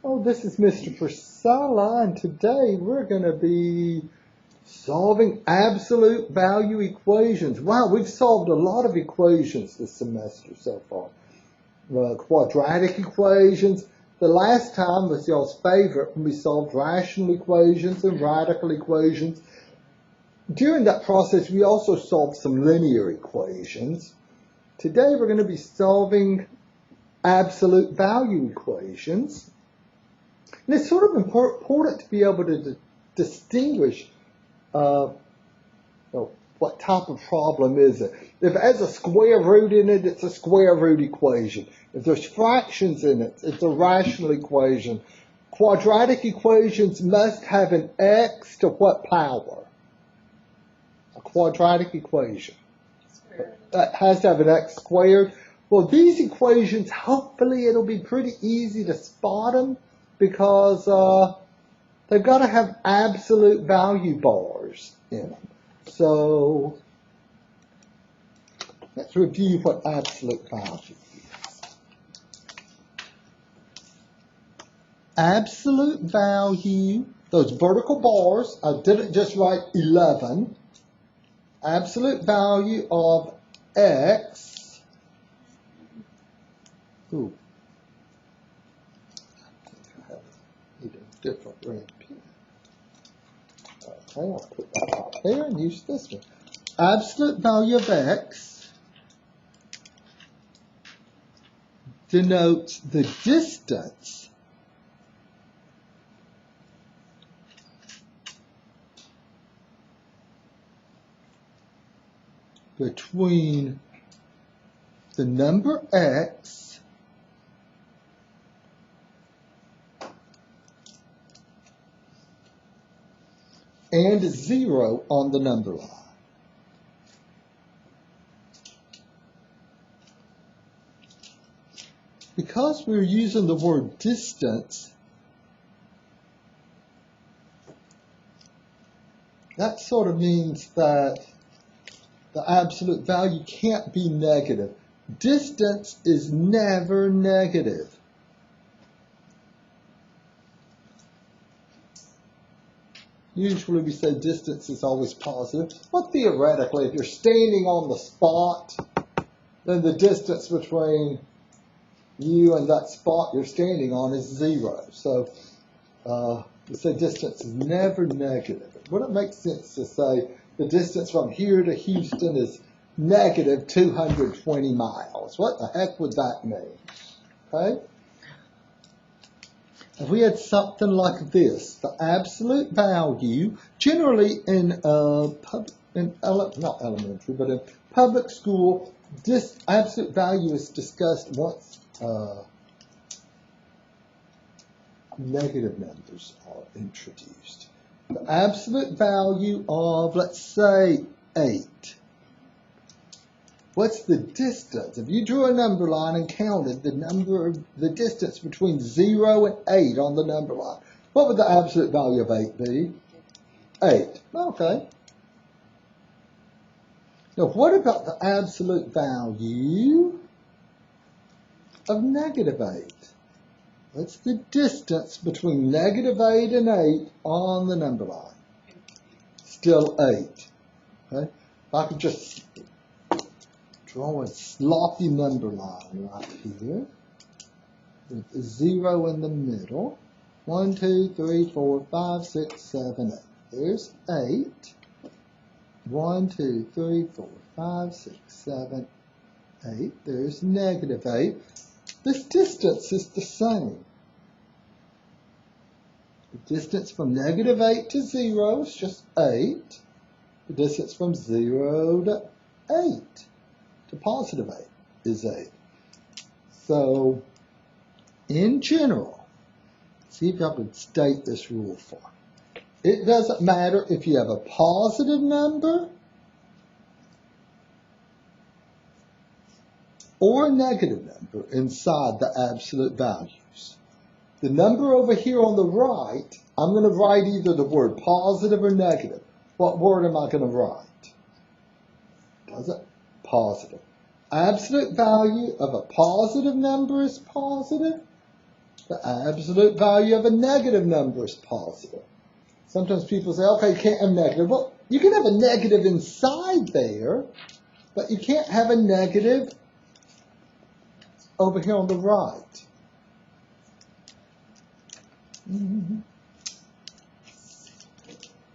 Oh, this is Mr. Precella, and today we're going to be solving absolute value equations. Wow, we've solved a lot of equations this semester so far. Quadratic equations. The last time was y'all's favorite when we solved rational equations and radical equations. During that process, we also solved some linear equations. Today we're going to be solving absolute value equations. And it's sort of important to be able to distinguish what type of problem is it. If it has a square root in it, it's a square root equation. If there's fractions in it, it's a rational equation. Quadratic equations must have an x to what power? A quadratic equation. That has to have an x squared. Well, these equations, hopefully it'll be pretty easy to spot them because they've got to have absolute value bars in them. So let's review what absolute value is. Absolute value, those vertical bars, I didn't just write 11. Absolute value of x. Ooh. I need a different red pen. Okay, I'll put that out there and use this one. Absolute value of x denotes the distance between the number x and 0 on the number line. Because we're using the word distance, that sort of means that the absolute value can't be negative. Distance is never negative. Usually we say distance is always positive, but theoretically, if you're standing on the spot, then the distance between you and that spot you're standing on is 0. So we say distance is never negative. It wouldn't make sense to say the distance from here to Houston is negative 220 miles. What the heck would that mean? Okay? If we had something like this, the absolute value, generally in not elementary, but in public school, this absolute value is discussed once negative numbers are introduced. The absolute value of, let's say, 8. What's the distance? If you drew a number line and counted the distance between 0 and 8 on the number line, what would the absolute value of 8 be? 8. Okay. Now, what about the absolute value of negative 8? What's the distance between negative 8 and 8 on the number line? Still 8. Okay? If I could just draw a sloppy number line right here with a 0 in the middle. 1, 2, 3, 4, 5, 6, 7, 8. There's 8. 1, 2, 3, 4, 5, 6, 7, 8. There's negative 8. This distance is the same. The distance from negative 8 to 0 is just 8. The distance from 0 to 8 to positive 8 is 8. So, in general, see if I could state this rule for me. It doesn't matter if you have a positive number or a negative number inside the absolute values. The number over here on the right, I'm going to write either the word positive or negative. What word am I going to write? Does it? Positive. Absolute value of a positive number is positive. The absolute value of a negative number is positive. Sometimes people say, okay, you can't have negative. Well, you can have a negative inside there, but you can't have a negative over here on the right.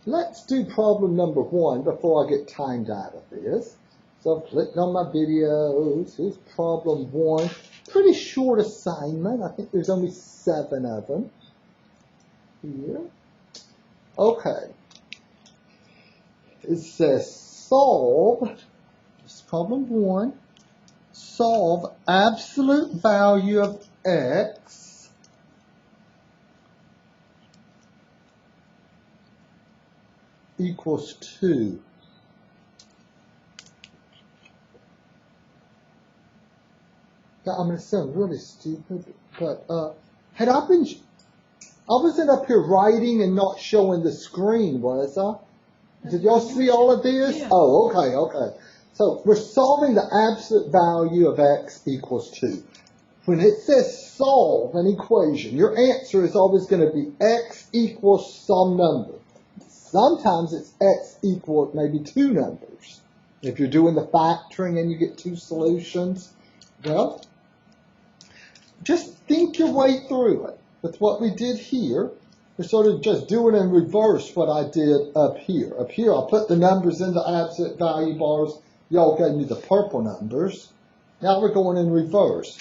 Let's do problem number 1 before I get timed out of this. So I've clicked on my videos. Here's problem 1. Pretty short assignment. I think there's only 7 of them here. Okay. It says solve, this is problem 1, solve absolute value of x equals 2. Now, I'm going to sound really stupid, but I wasn't up here writing and not showing the screen, was I? Did y'all see all of this? Yeah. Oh, okay. So we're solving the absolute value of x equals 2. When it says solve an equation, your answer is always going to be x equals some number. Sometimes it's x equals maybe 2 numbers. If you're doing the factoring and you get 2 solutions, well, just think your way through it. With what we did here, we're sort of just doing in reverse what I did up here. Up here, I put the numbers in the absolute value bars. Y'all gave me the purple numbers. Now we're going in reverse.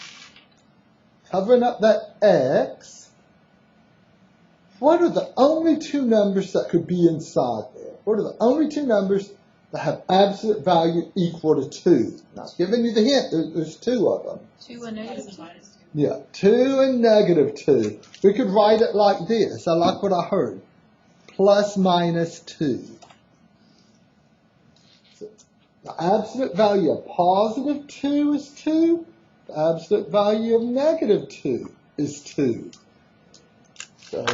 Covering up that x, what are the only 2 numbers that could be inside there? What are the only 2 numbers that have absolute value equal to 2? Now, I'm giving you the hint. There's 2 of them. 2 and negative 2. Yeah, 2 and negative 2. We could write it like this. I like what I heard. Plus minus 2. So the absolute value of positive 2 is 2. The absolute value of negative 2 is 2. So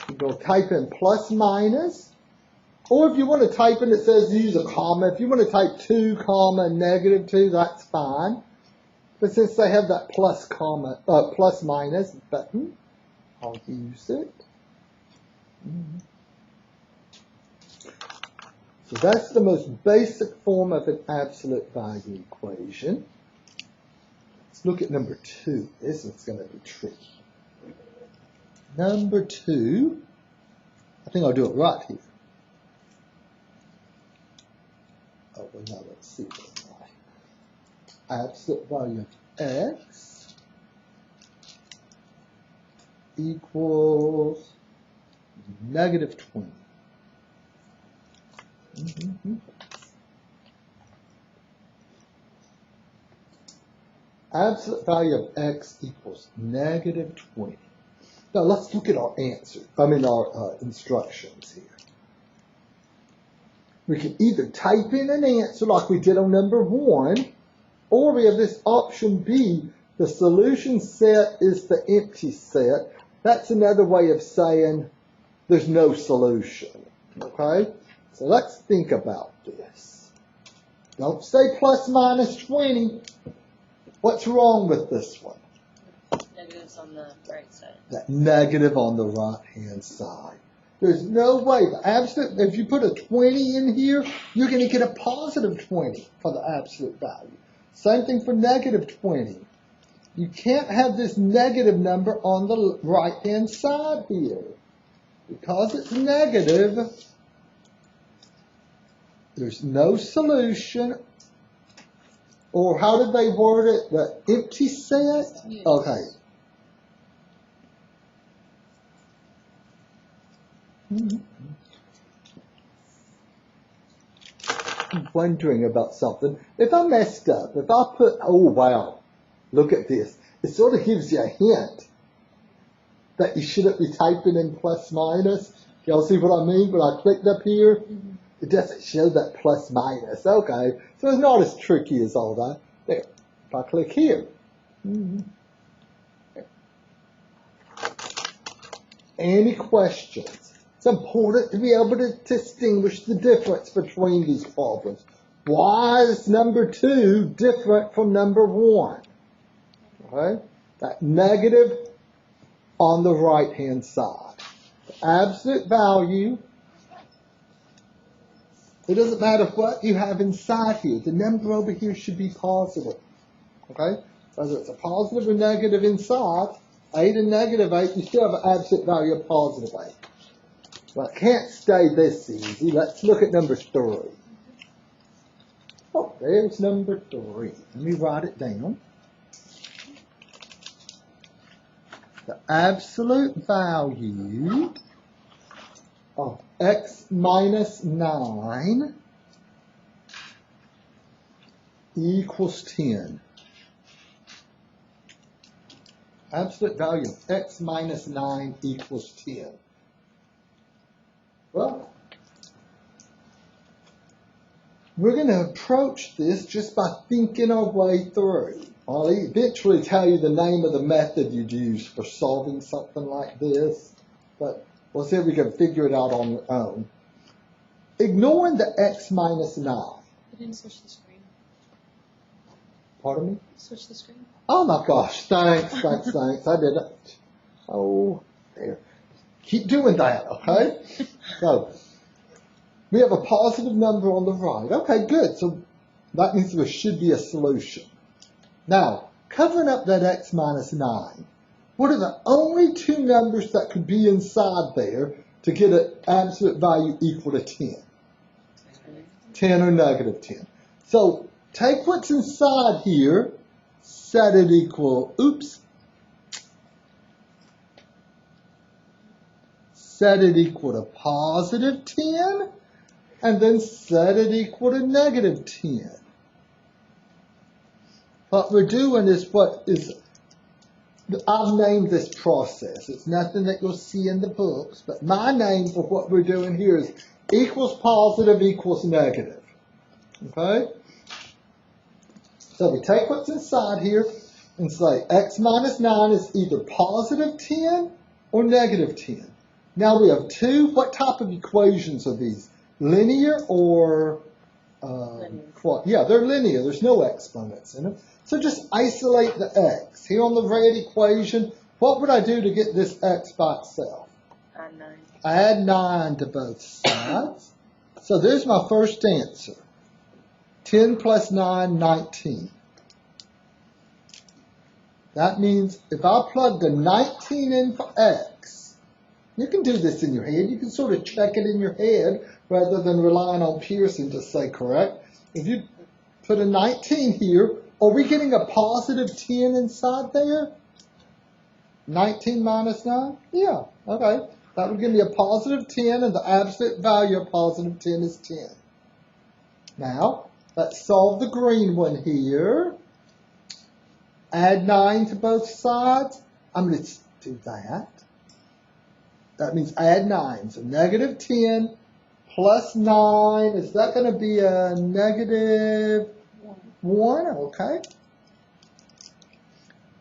you go type in plus minus. Or if you want to type in, it says use a comma. If you want to type 2 comma negative 2, that's fine. But since they have that plus minus button, I'll use it. So that's the most basic form of an absolute value equation. Let's look at number 2. This one's going to be tricky. Number 2, I think I'll do it right here. Oh, well, now let's see what absolute value of x equals negative 20. Absolute value of x equals negative 20. Now let's look at our answer. Our instructions here. We can either type in an answer like we did on number 1, or we have this option B, the solution set is the empty set. That's another way of saying there's no solution. Okay? So let's think about this. Don't say plus minus 20. What's wrong with this one? Negatives on the right side. That negative on the right-hand side. There's no way. If you put a 20 in here, you're going to get a positive 20 for the absolute value. Same thing for negative 20. You can't have this negative number on the right-hand side here. Because it's negative, there's no solution. Or how did they word it? The empty set? Yes. Okay. I'm wondering about something. If I messed up, if I put, oh wow, look at this. It sort of gives you a hint that you shouldn't be typing in plus minus. Y'all see what I mean? When I clicked up here, it doesn't show that plus minus. Okay, so it's not as tricky as all that. There, if I click here. Any questions? It's important to be able to distinguish the difference between these problems. Why is number 2 different from number 1? Okay? That negative on the right-hand side. The absolute value, it doesn't matter what you have inside here. The number over here should be positive. Okay? Whether it's a positive or negative inside, 8 and negative 8, you still have an absolute value of positive 8. Well, it can't stay this easy. Let's look at number 3. Oh, there's number 3. Let me write it down. The absolute value of x minus 9 equals 10. Absolute value of x minus 9 equals 10. Well, we're going to approach this just by thinking our way through. I'll eventually tell you the name of the method you'd use for solving something like this, but we'll see if we can figure it out on your own. Ignoring the x minus 9. You didn't switch the screen. Pardon me? Switch the screen. Oh my gosh, thanks. I did it. Oh, there. Keep doing that, okay? So, we have a positive number on the right. Okay, good. So that means there should be a solution. Now, covering up that x minus 9, what are the only two numbers that could be inside there to get an absolute value equal to 10? 10 or negative 10. So, take what's inside here, set it equal, set it equal to positive 10, and then set it equal to negative 10. What we're doing is I've named this process. It's nothing that you'll see in the books, but my name for what we're doing here is equals positive equals negative. Okay? So we take what's inside here and say x minus 9 is either positive 10 or negative 10. Now we have two. What type of equations are these? Linear or yeah, they're linear. There's no exponents in them. So just isolate the x. Here on the red equation, what would I do to get this x by itself? Add 9. Add 9 to both sides. So there's my first answer. 10 plus 9, 19. That means if I plug the 19 in for x, you can do this in your head. You can sort of check it in your head rather than relying on Pearson to say correct. If you put a 19 here, are we getting a positive 10 inside there? 19 minus 9? Yeah, okay. That would give me a positive 10, and the absolute value of positive 10 is 10. Now, let's solve the green one here. Add 9 to both sides. I'm going to do that. That means add 9. So negative 10 plus 9. Is that going to be a negative 1? Okay.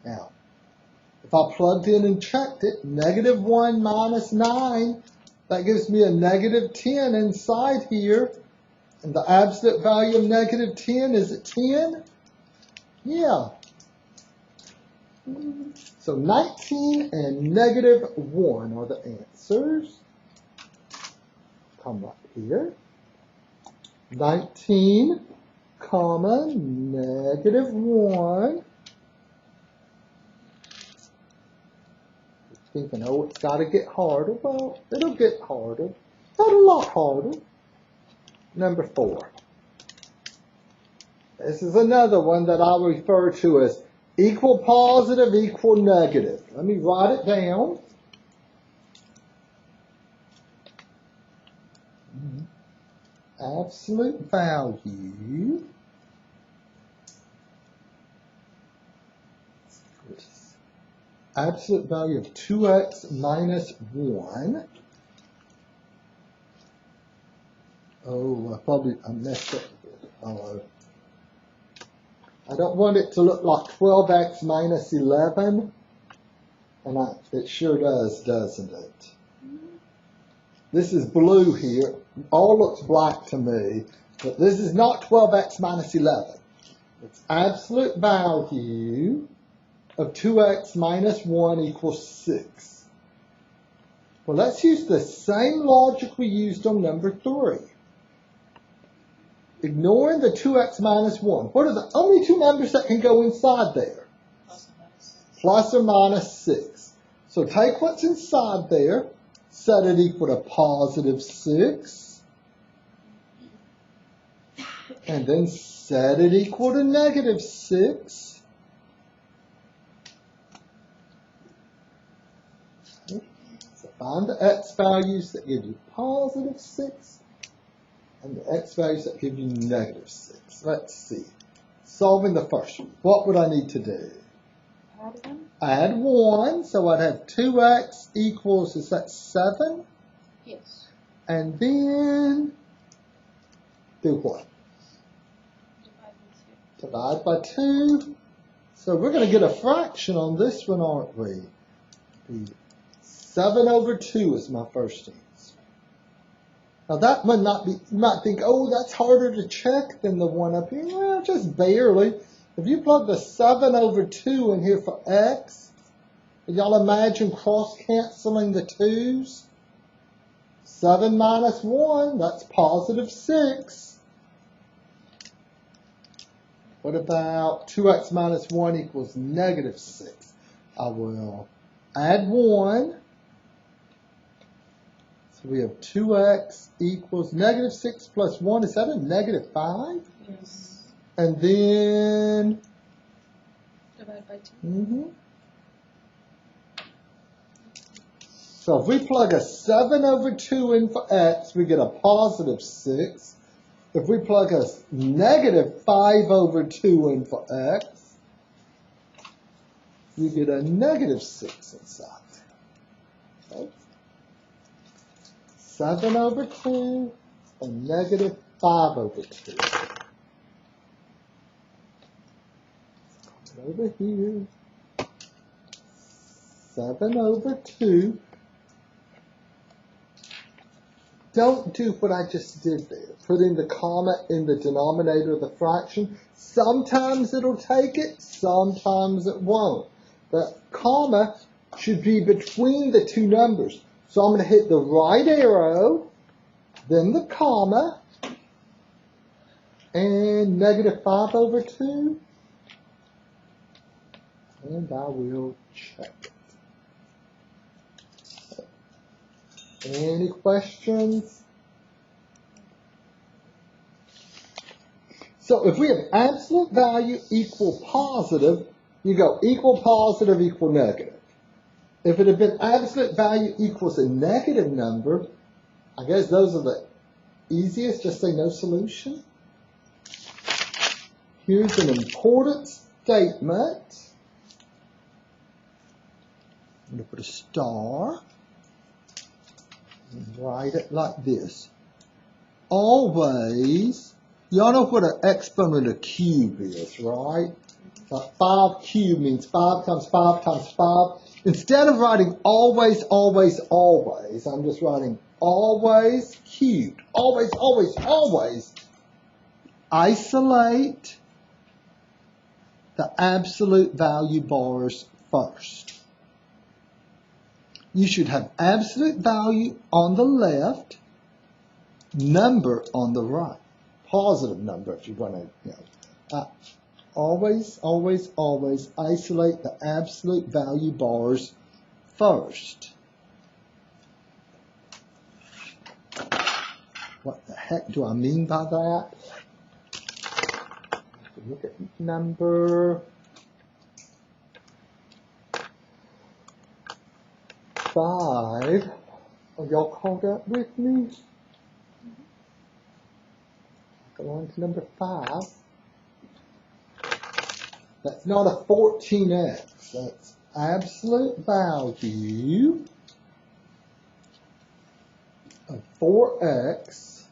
Now, if I plugged in and checked it, negative 1 minus 9, that gives me a negative 10 inside here. And the absolute value of negative 10 is at 10? Yeah. So 19 and negative 1 are the answers. Come right here. 19, comma, negative 1. Thinking, oh, it's got to get harder. Well, it'll get harder. Not a lot harder. Number 4. This is another one that I'll refer to as equal positive, equal negative. Let me write it down. Absolute value absolute value of 2x minus 1. Oh, I messed up. I don't want it to look like 12x minus 11. And it sure does, doesn't it? This is blue here. All looks black to me. But this is not 12x minus 11. It's absolute value of 2x minus 1 equals 6. Well, let's use the same logic we used on number 3. Ignoring the 2x minus 1. What are the only two numbers that can go inside there? Plus or minus 6. So take what's inside there, set it equal to positive 6, and then set it equal to negative 6. So find the x values that give you positive 6 and the x values that give you negative 6. Let's see. Solving the first one. What would I need to do? Add 1. Add 1, so I'd have 2x equals, is that 7? Yes. And then do what? Divide by 2. So we're going to get a fraction on this one, aren't we? 7 over 2 is my first answer. Now that might not be, you might think, oh, that's harder to check than the one up here. Well, just barely. If you plug the 7 over 2 in here for x, y'all imagine cross-canceling the 2's? 7 minus 1, that's positive 6. What about 2x minus 1 equals negative 6? I will add 1. So we have 2x equals negative 6 plus 1. Is that a negative 5? Yes. And then Divide by 2. So if we plug a 7 over 2 in for x, we get a positive 6. If we plug a negative 5 over 2 in for x, you get a negative 6 inside. Okay. 7 over 2 and negative 5 over 2. Over here. 7 over 2. Don't do what I just did there. Putting the comma in the denominator of the fraction. Sometimes it'll take it, sometimes it won't. The comma should be between the two numbers. So I'm going to hit the right arrow, then the comma, and negative 5 over 2. And I will check it. Any questions? So if we have absolute value equal positive, you go equal positive equal negative. If it had been absolute value equals a negative number, I guess those are the easiest, just say no solution. Here's an important statement. I'm going to put a star. Write it like this. Always, y'all know what an exponent of cube is, right? Like 5 cubed means 5 times 5 times 5. Instead of writing always, always, always, I'm just writing always cubed. Always, always, always. Isolate the absolute value bars first. You should have absolute value on the left, number on the right. Positive number if you want to, always, always, always isolate the absolute value bars first. What the heck do I mean by that? Look at number 5. Are y'all caught up with me? Go on to number 5. That's not a 14x. That's absolute value of 4x.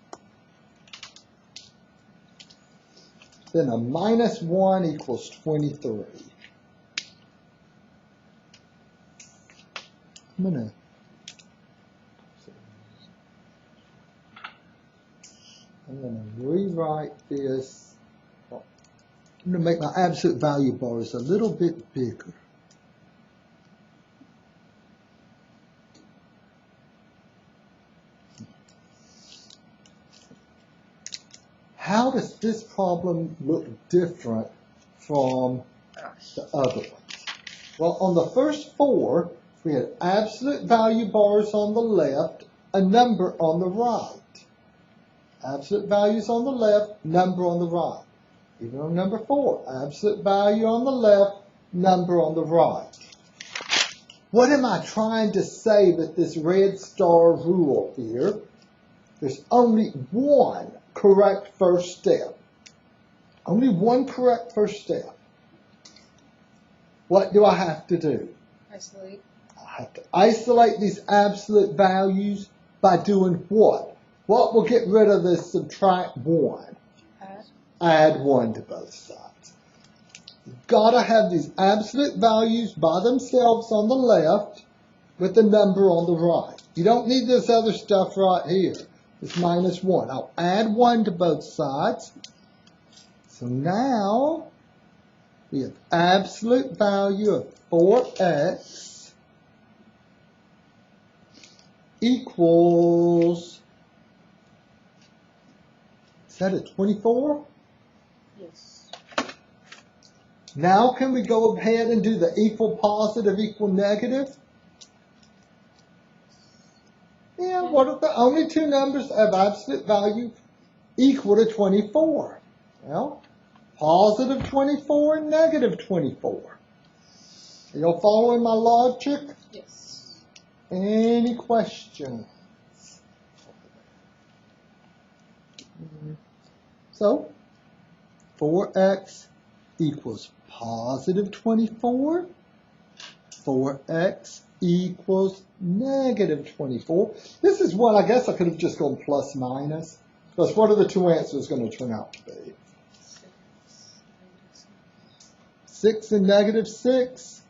Then a minus 1 equals 23. I'm gonna rewrite this. I'm gonna make my absolute value bars a little bit bigger. How does this problem look different from the other ones? Well, on the first four, we had absolute value bars on the left, a number on the right. Absolute values on the left, number on the right. Even on number 4, absolute value on the left, number on the right. What am I trying to say with this red star rule here? There's only one correct first step. Only one correct first step. What do I have to do? Isolate. I have to isolate these absolute values by doing what? What will get rid of this subtract 1? Add 1 to both sides. You've got to have these absolute values by themselves on the left with the number on the right. You don't need this other stuff right here. It's minus 1. I'll add 1 to both sides. So now we have absolute value of 4x equals, is that a 24? Yes. Now can we go ahead and do the equal positive, equal negative? Yeah, what are the only two numbers that have absolute value equal to 24? Well, positive 24 and negative 24. Are y'all following my logic? Yes. Any questions? So, 4x equals positive 24. 4x equals negative 24. This is one I guess I could have just gone plus minus. Because what are the two answers going to turn out to be? 6 and negative 6.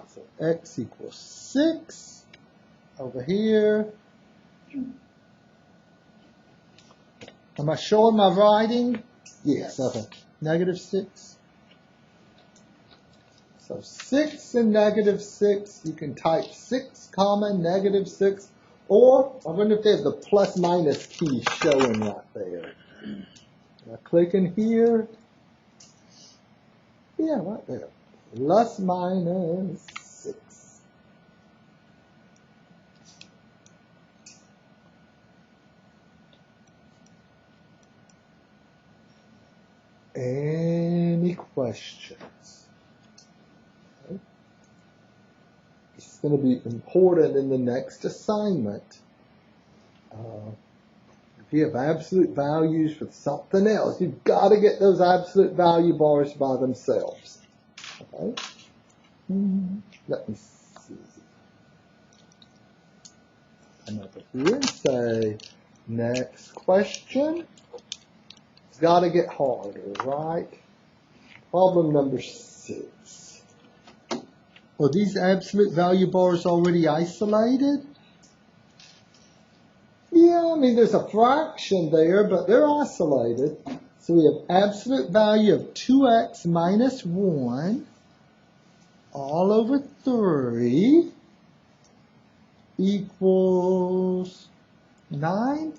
So x equals 6 over here. Am I showing my writing? Yes, okay. Negative 6. So 6 and negative 6, you can type 6 comma negative 6, or I wonder if they have the plus minus key showing right there. I click in here. Yeah, right there. Plus minus 6. Any questions? Okay. It's going to be important in the next assignment. If you have absolute values with something else, you've got to get those absolute value bars by themselves. Okay? Let me see. Come over here and say, next question. It's got to get harder, right? Problem number 6. Are these absolute value bars already isolated? Yeah, I mean, there's a fraction there, but they're isolated. So we have absolute value of 2x minus 1 all over 3 equals 9.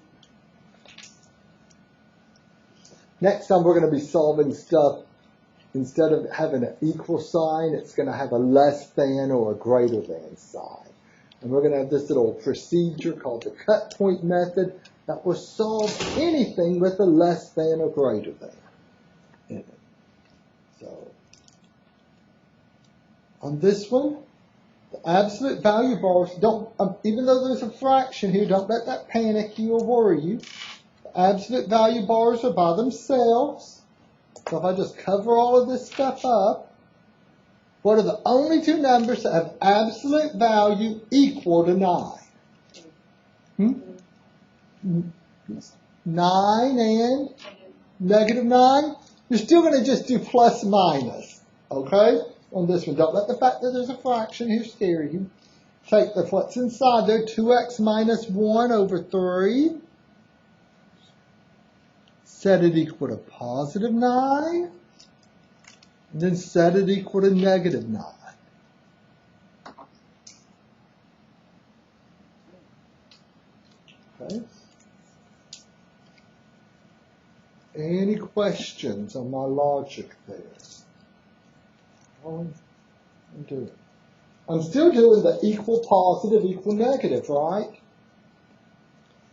Next time we're going to be solving stuff, instead of having an equal sign, it's going to have a less than or a greater than sign. And we're going to have this little procedure called the cut point method that will solve anything with a less than or greater than in it. So, on this one, the absolute value bars, don't, even though there's a fraction here, don't let that panic you or worry you. The absolute value bars are by themselves. So if I just cover all of this stuff up, what are the only two numbers that have absolute value equal to 9? 9 and negative 9? You're still going to just do plus minus, okay? On this one, don't let the fact that there's a fraction here scare you. Take what's inside there, 2x minus 1 over 3. Set it equal to positive 9. And then set it equal to negative 9. Okay. Any questions on my logic there? I'm doing. I'm still doing the equal positive, equal negative, right?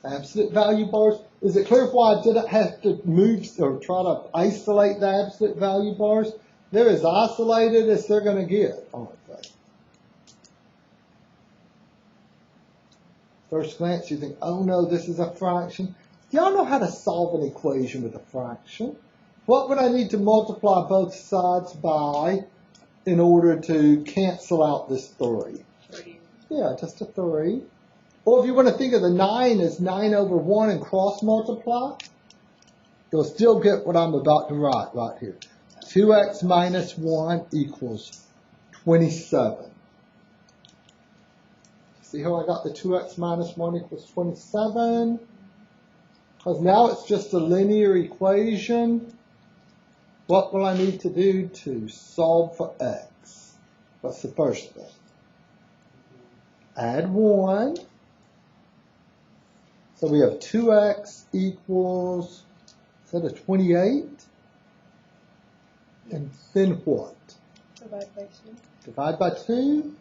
Absolute value bars. Is it clear why I didn't have to move or try to isolate the absolute value bars? They're as isolated as they're going to get, aren't they? First glance, you think, oh no, this is a fraction. Do y'all know how to solve an equation with a fraction? What would I need to multiply both sides by in order to cancel out this 3? 3. Yeah, just a 3. Or if you want to think of the 9 as 9 over 1 and cross multiply, you'll still get what I'm about to write right here. 2x minus 1 equals 27. See how I got the 2x minus 1 equals 27? Because now it's just a linear equation. What will I need to do to solve for x? What's the first thing? Add 1. So we have 2x equals, is that a 28? And then what? Divide by 2. Divide by 2.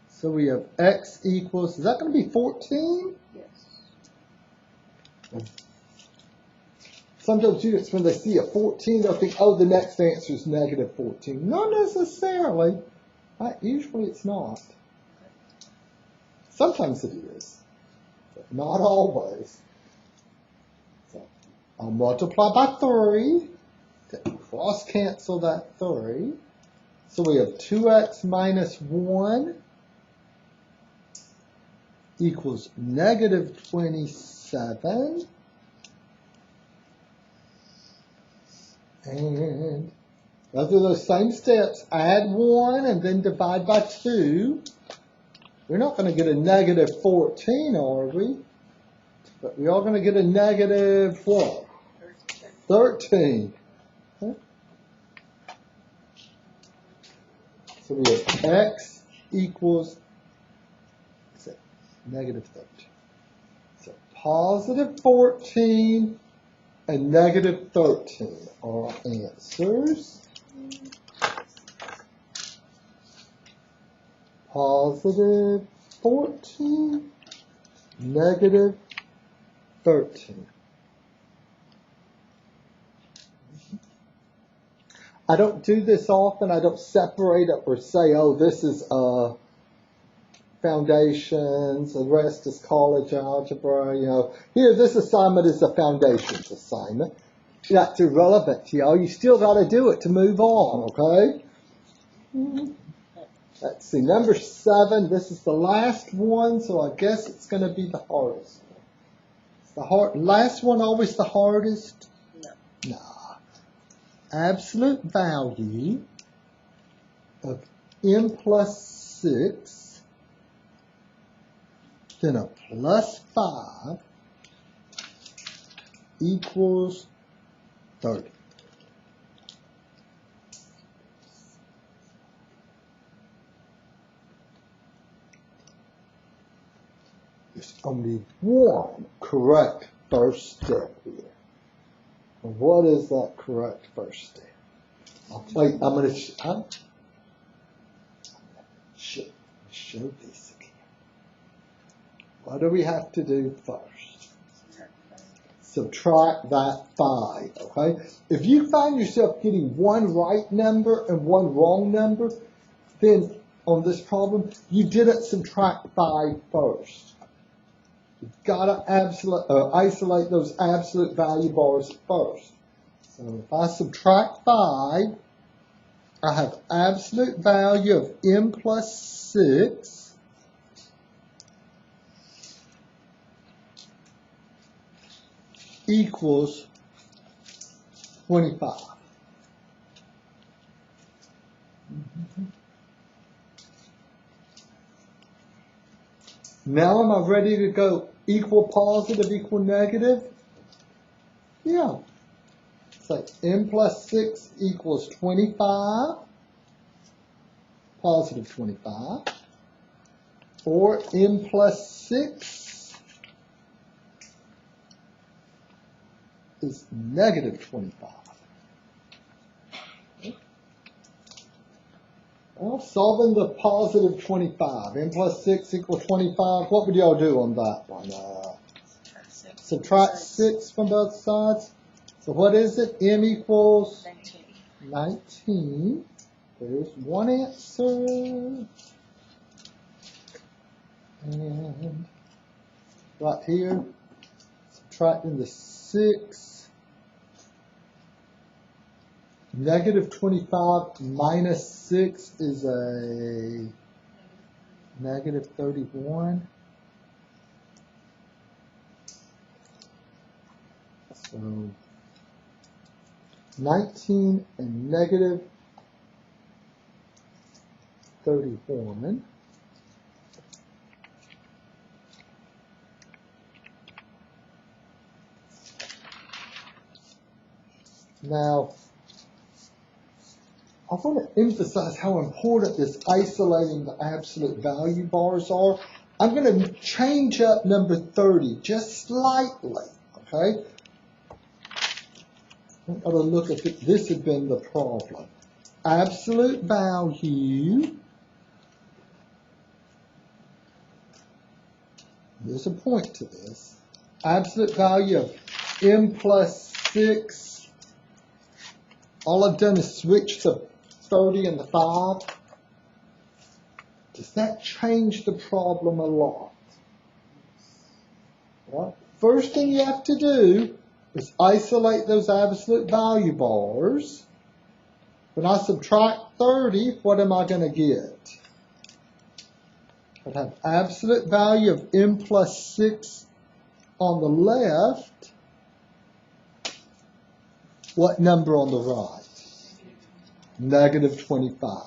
So we have x equals, is that going to be 14? Yes. Sometimes students, when they see a 14, they'll think, oh, the next answer is negative 14. Not necessarily. Usually it's not. Sometimes it is, but not always. So I'll multiply by 3 to cross cancel that 3. So we have 2x minus 1 equals negative 27. And go through those same steps. Add 1 and then divide by 2. We're not going to get a negative 14, are we? But we are going to get a negative what? 13. Okay. So we have x equals negative 13. So positive 14 and negative 13 are our answers. Positive 14, negative 13. I don't do this often. I don't separate it or say, oh, this is foundations, the rest is college algebra, Here, this assignment is a foundations assignment. That's irrelevant to y'all. You still got to do it to move on, okay? Let's see, number 7. This is the last one, so I guess it's going to be the hardest one. Is the last one always the hardest? No. Nah. Absolute value of m plus 6 then a plus 5 equals 30. There's only one correct first step here. And what is that correct first step? I'm going to show this again. What do we have to do first? Subtract that 5, okay? If you find yourself getting one right number and one wrong number, then on this problem, you didn't subtract 5 first. You've got to isolate those absolute value bars first. So if I subtract 5, I have absolute value of m plus 6 equals 25. Now am I ready to go equal positive, equal negative? Yeah. So m plus 6 equals 25, positive 25, or m plus 6 is negative 25. Well, solving the positive 25, n plus 6 equals 25, what would y'all do on that one? Subtract 6 from both sides. So what is it? M equals 19. There's one answer. And right here, subtracting the 6. Negative 25 minus 6 is a negative 31. So 19 and negative 31. Now, I want to emphasize how important this isolating the absolute value bars are. I'm going to change up number 30 just slightly, okay? I'm going to look at it. This had been the problem. Absolute value. There's a point to this. Absolute value of m plus 6. All I've done is switch the 30 and the 5. Does that change the problem a lot? Well, first thing you have to do is isolate those absolute value bars. When I subtract 30, what am I going to get? I have absolute value of m plus 6 on the left. What number on the right? Negative 25.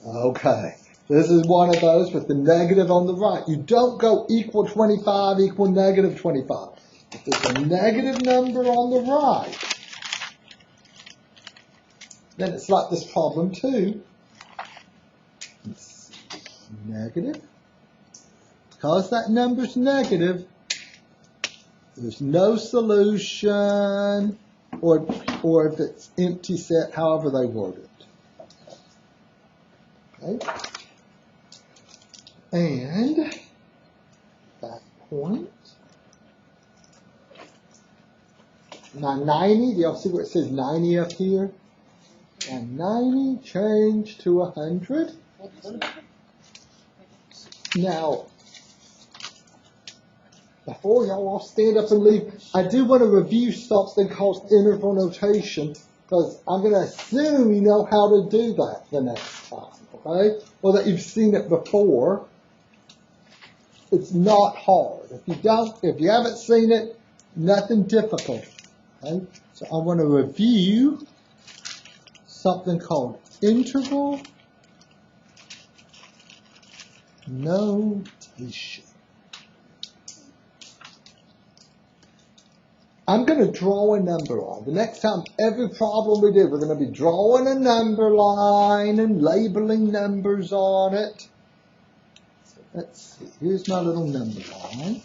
Okay, this is one of those with the negative on the right. You don't go equal 25 equal negative 25. If there's a negative number on the right, then it's like this problem too. It's negative. Because that number's negative, there's no solution, or if it's empty set, however they word it. Okay. And that point. Now 90, do y'all see where it says 90 up here? And 90 changed to 100. Now, before y'all all stand up and leave, I do want to review something called interval notation, because I'm going to assume you know how to do that the next time, okay? Or that you've seen it before. It's not hard. If you haven't seen it, nothing difficult, okay? So I want to review something called interval notation. I'm going to draw a number line. The next time, every problem we do, we're going to be drawing a number line and labeling numbers on it. So let's see. Here's my little number line.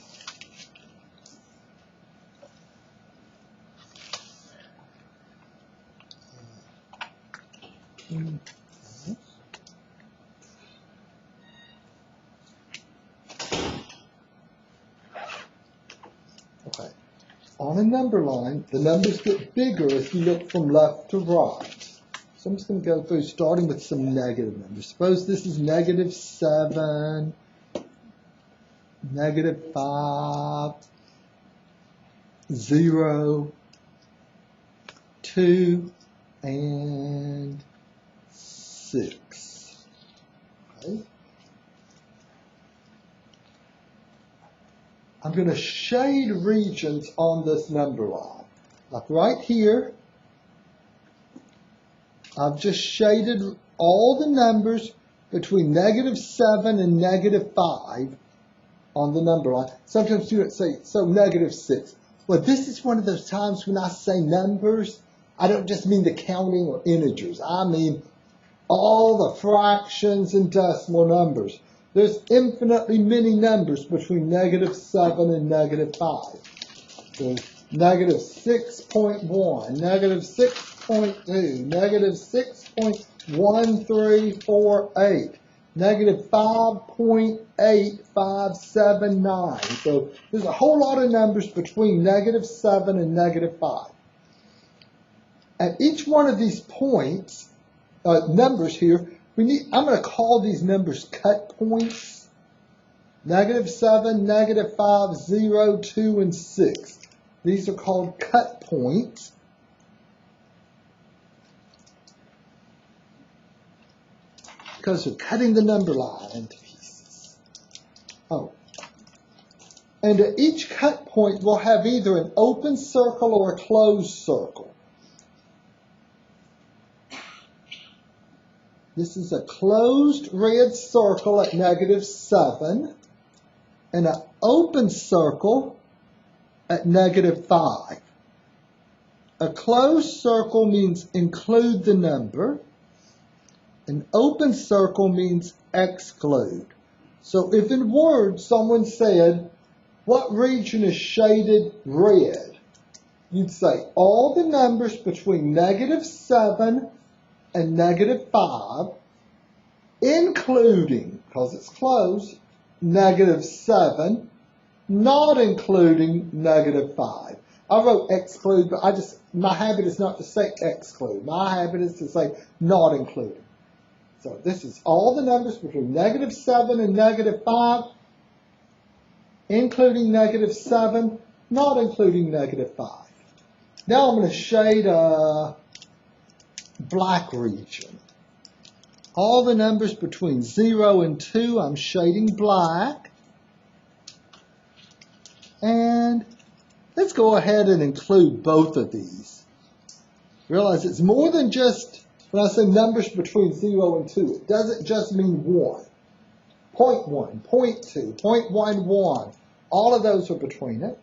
Okay. On a number line, the numbers get bigger as you look from left to right. So I'm just going to go through starting with some negative numbers. Suppose this is negative 7, negative 5, 0, 2, and 6. Okay. I'm going to shade regions on this number line. Like right here, I've just shaded all the numbers between negative 7 and negative 5 on the number line. Sometimes students say, so negative 6. Well, this is one of those times when I say numbers, I don't just mean the counting or integers. I mean all the fractions and decimal numbers. There's infinitely many numbers between negative 7 and negative 5. There's negative 6.1, negative 6.2, negative 6.1348, negative 5.8579. So there's a whole lot of numbers between negative 7 and negative 5. At each one of these points, numbers here, I'm going to call these numbers cut points. Negative 7, negative 5, 0, 2, and 6. These are called cut points. Because we're cutting the number line into pieces. Oh. And at each cut point, we'll have either an open circle or a closed circle. This is a closed red circle at negative 7 and an open circle at negative 5. A closed circle means include the number. An open circle means exclude. So if in words someone said, what region is shaded red? You'd say all the numbers between negative 7 and negative 5, including, because it's closed, negative 7, not including negative 5. I wrote exclude, but my habit is not to say exclude. My habit is to say not including. So this is all the numbers between negative 7 and negative 5, including negative 7, not including negative 5. Now I'm going to shade a black region. All the numbers between 0 and 2, I'm shading black. And let's go ahead and include both of these. Realize it's more than just, when I say numbers between 0 and 2, it doesn't just mean 1. 0.1, 0.2, 0.11, all of those are between it.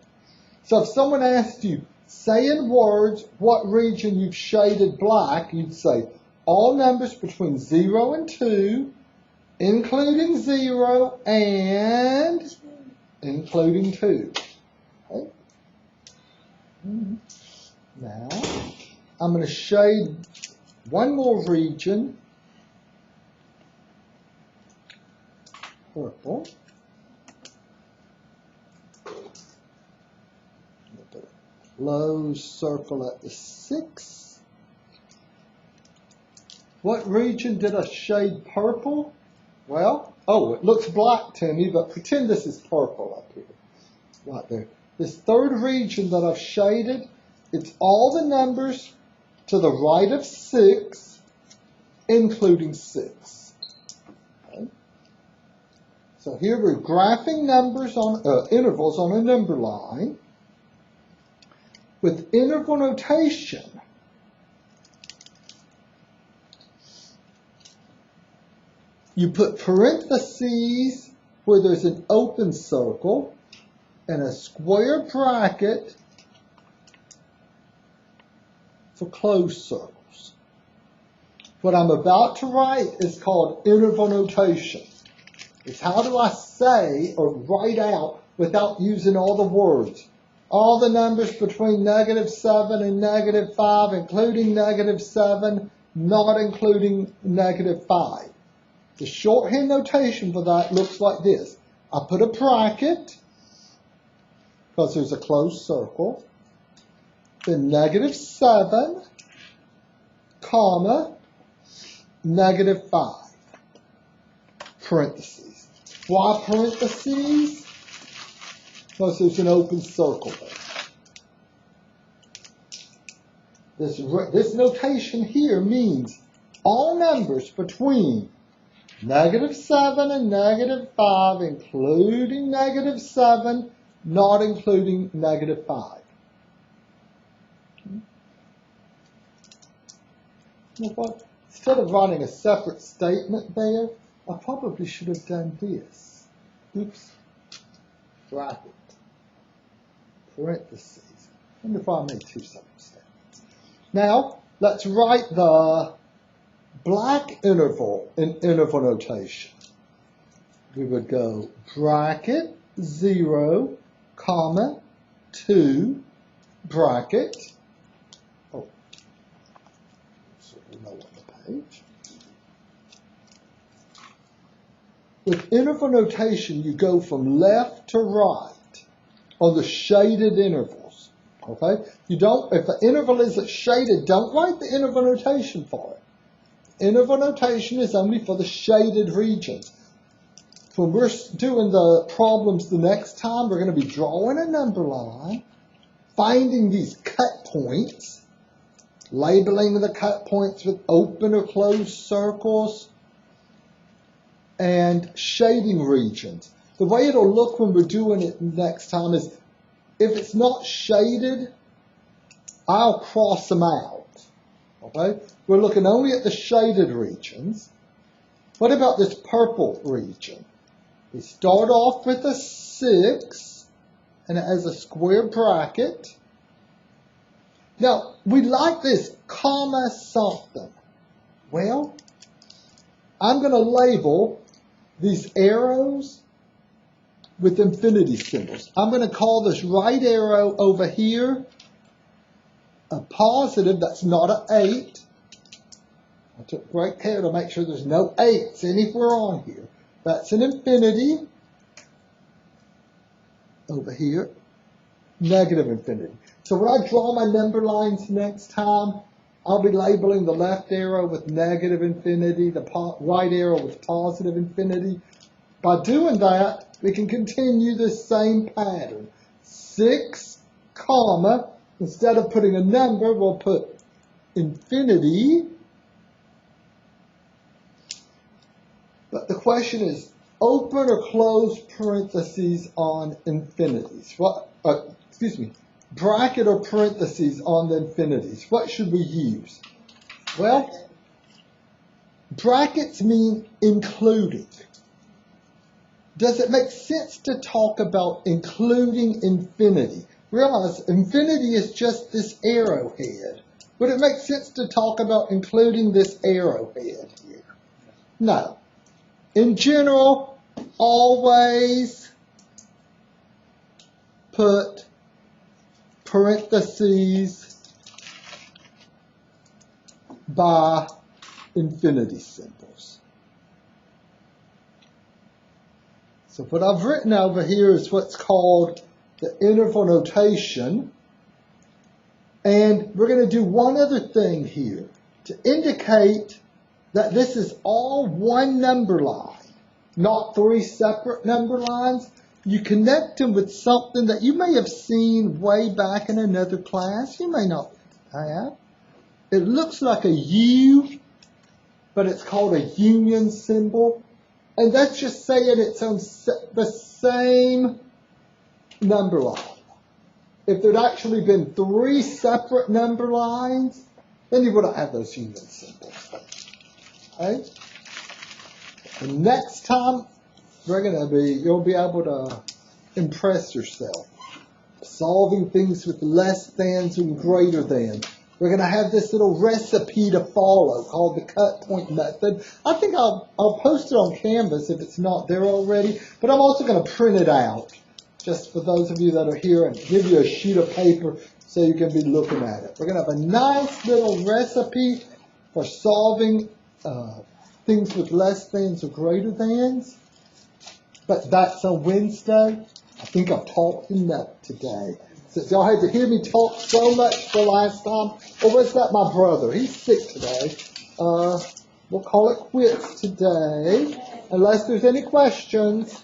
So if someone asked you, say in words what region you've shaded black, you'd say all numbers between 0 and 2, including 0 and including 2. Okay? Now, I'm going to shade one more region, purple. Put a closed circle at the 6. What region did I shade purple? Well, it looks black to me, but pretend this is purple up here, right there. This third region that I've shaded, it's all the numbers to the right of 6, including 6. Okay. So here we're graphing numbers on intervals on a number line. With interval notation, you put parentheses where there's an open circle and a square bracket for closed circles. What I'm about to write is called interval notation. It's how do I say or write out without using all the words. All the numbers between negative 7 and negative 5, including negative 7, not including negative 5. The shorthand notation for that looks like this. I put a bracket, because there's a closed circle, then negative 7, comma, negative 5, parentheses. Why parentheses? Because there's an open circle there. This notation here means all numbers between negative 7 and negative 5, including negative 7, not including negative 5. You know what? Instead of writing a separate statement there, I probably should have done this. Oops. Bracket. Parentheses. I wonder if I made two separate statements. Now, let's write the black interval in interval notation. We would go bracket 0, comma 2, bracket. Oh, so we know on the page. With interval notation, you go from left to right on the shaded intervals. Okay? You don't, if the interval isn't shaded, don't write the interval notation for it. Interval notation is only for the shaded regions. When we're doing the problems the next time, we're going to be drawing a number line, finding these cut points, labeling the cut points with open or closed circles, and shading regions. The way it'll look when we're doing it next time is, if it's not shaded, I'll cross them out. Okay? We're looking only at the shaded regions. What about this purple region? We start off with a 6, and it has a square bracket. Now, we like this comma something. Well, I'm going to label these arrows with infinity symbols. I'm going to call this right arrow over here a positive. That's not an 8. I took great care to make sure there's no 8s anywhere on here. That's an infinity. Over here, negative infinity. So when I draw my number lines next time, I'll be labeling the left arrow with negative infinity, the right arrow with positive infinity. By doing that, we can continue this same pattern. 6, comma, instead of putting a number, we'll put infinity. But the question is, open or close parentheses on infinities? Bracket or parentheses on the infinities. What should we use? Well, brackets mean including. Does it make sense to talk about including infinity? Realize infinity is just this arrowhead. Would it make sense to talk about including this arrowhead here? No. In general, always put parentheses by infinity symbols. So what I've written over here is what's called the interval notation. And we're going to do one other thing here to indicate that this is all one number line, not 3 separate number lines. You connect them with something that you may have seen way back in another class. You may not have. It looks like a U, but it's called a union symbol. And that's just saying it's on the same number line. If there'd actually been 3 separate number lines, then you wouldn't have those union symbols. Okay? And next time, you'll be able to impress yourself. Solving things with less thans and greater than. We're going to have this little recipe to follow called the cut point method. I think I'll post it on Canvas if it's not there already, but I'm also going to print it out just for those of you that are here and give you a sheet of paper so you can be looking at it. We're going to have a nice little recipe for solving things with less thans or greater thans. But that's on Wednesday. I think I've talked enough today. Since y'all had to hear me talk so much the last time. Oh, where's that my brother? He's sick today. We'll call it quits today. Unless there's any questions.